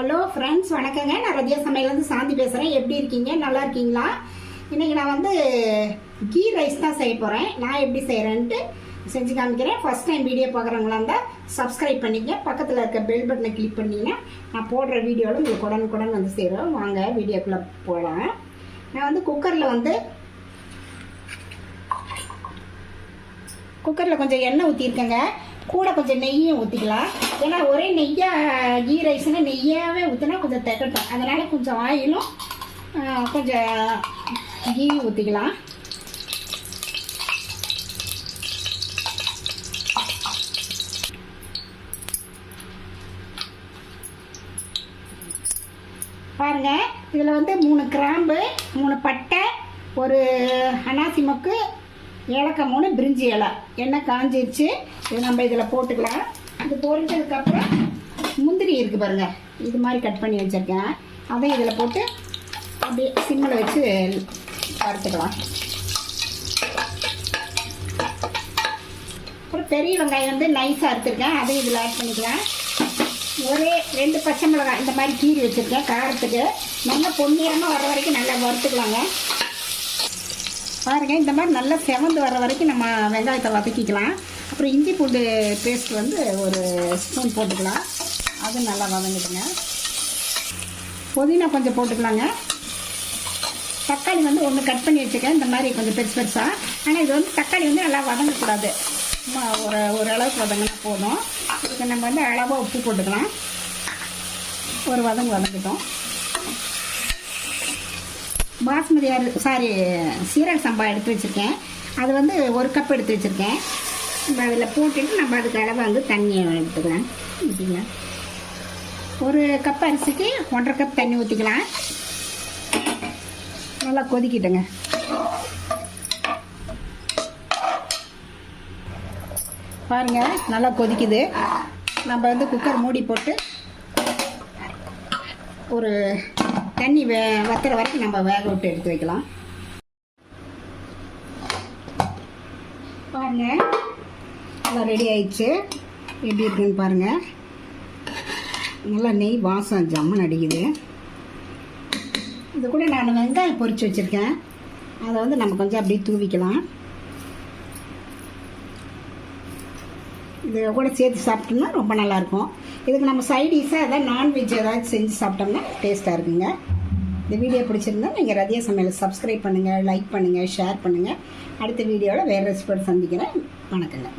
Hello friends, வணக்கங்க. நான் ரதியா சமையலேருந்து சாந்தி பேசுகிறேன். எப்படி இருக்கீங்க? நல்லா இருக்கீங்களா? இன்றைக்கி நான் வந்து கீ ரைஸ் தான் செய்ய போகிறேன். நான் எப்படி செய்கிறேன்ட்டு செஞ்சு காமிக்கிறேன். ஃபர்ஸ்ட் டைம் வீடியோ பார்க்குறவங்களா இருந்தால் சப்ஸ்கிரைப் பண்ணிங்க, பக்கத்தில் இருக்க பெல் பட்டனை கிளிக் பண்ணிங்கன்னா நான் போடுற வீடியோவில் உங்களுக்கு உடனுக்குடன் வந்து செய்கிறோம். வாங்க வீடியோக்குள்ளே போகலாம். நான் வந்து குக்கரில் கொஞ்சம் எண்ணெய் ஊற்றிருக்கேங்க. கூட கொஞ்சம் நெய்யும் ஊற்றிக்கலாம். ஏன்னா ஒரே நெய்யாக கீ ரைஸ்னா நெய்யாகவே ஊற்றினா கொஞ்சம் திகட்டும். அதனால் கொஞ்சம் ஆயிலும் கொஞ்சம் கீ ஊற்றிக்கலாம். பாருங்கள், இதில் வந்து 3 கிராம்பு, 3 பட்டை, ஒரு அனாசி மொக்கு, ஏலக்காய் 3, பிரிஞ்சி இலை. எண்ணெய் காஞ்சிருச்சு. இது நம்ம இதில் போட்டுக்கலாம். இது பொரிஞ்சதுக்கப்புறம் முந்திரி இருக்குது பாருங்கள், இது மாதிரி கட் பண்ணி வச்சுருக்கேன். அதையும் இதில் போட்டு அப்படியே சிம்மில் வச்சு வறுத்துக்கலாம். அப்புறம் பெரிய வெங்காயம் வந்து நைஸாக அறுத்துருக்கேன், அதையும் இதில் ஆட் பண்ணிக்கலாம். ஒரே 2 பச்சை மிளகாய் இந்த மாதிரி கீறி வச்சுருக்கேன். காரத்துக்கு நல்லா பொன்னிறமாக வர வரைக்கும் நல்லா வறுத்துக்கலாங்க. பாருங்கள், இந்த மாதிரி நல்லா செவந்து வர வரைக்கும் நம்ம வெங்காயத்தை வதக்கிக்கலாம். அப்புறம் இஞ்சி பூண்டு பேஸ்ட் வந்து ஒரு ஸ்பூன் போட்டுக்கலாம். அது நல்லா வதங்கிடுங்க. புதினா கொஞ்சம் போட்டுக்கலாங்க. தக்காளி வந்து 1 கட் பண்ணி வச்சுக்கேன், இந்த மாதிரி கொஞ்சம் பெருசு பெருசாக. ஆனால் இது வந்து தக்காளி வந்து நல்லா வதங்கக்கூடாது, சும்மா ஒரு அளவுக்கு வதங்கினா போதும். இதுக்கு நம்ம வந்து அளவாக உப்பு போட்டுக்கலாம். ஒரு வதங்கிட்டோம். பாஸ்மதி சீரக சம்பா எடுத்து வச்சுருக்கேன். அது வந்து 1 கப் எடுத்து வச்சுருக்கேன். நம்ம அதில் போட்டுட்டு நம்ம அதுக்கு அளவு வந்து தண்ணியை எடுத்துக்கலாம். ஊற்றிக்கலாம். 1 கப் அரிசிக்கு 1.5 கப் தண்ணி ஊற்றிக்கலாம். நல்லா கொதிக்கிட்டுங்க. பாருங்கள், நல்லா கொதிக்குது. நம்ம வந்து குக்கர் மூடி போட்டு ஒரு தண்ணி வத்துற வரைக்கும் நம்ம வேக விட்டு எடுத்து வைக்கலாம். பாருங்கள், நல்லா ரெடி ஆயிடுச்சு. எப்படி இருக்குன்னு பாருங்கள். நல்லா நெய் வாசம் ஜம்மன் அடிக்குது. இது கூட நான் வெங்காயம் பொரிச்சு வச்சுருக்கேன். அதை வந்து நம்ம கொஞ்சம் அப்படியே தூவிக்கலாம். இது கூட சேர்த்து சாப்பிட்டோம்னா ரொம்ப நல்லாயிருக்கும். இதுக்கு நம்ம சைடிஷாக ஏதாவது நான்வெஜ் ஏதாவது செஞ்சு சாப்பிட்டோம்னா டேஸ்ட்டாக இருக்குங்க. இந்த வீடியோ பிடிச்சிருந்தா நீங்கள் ரதியா சமையலை சப்ஸ்கிரைப் பண்ணுங்கள், லைக் பண்ணுங்கள், ஷேர் பண்ணுங்கள். அடுத்த வீடியோவில் வேறு ரெசிபியோடு சந்திக்கிறேன். வணக்கங்க.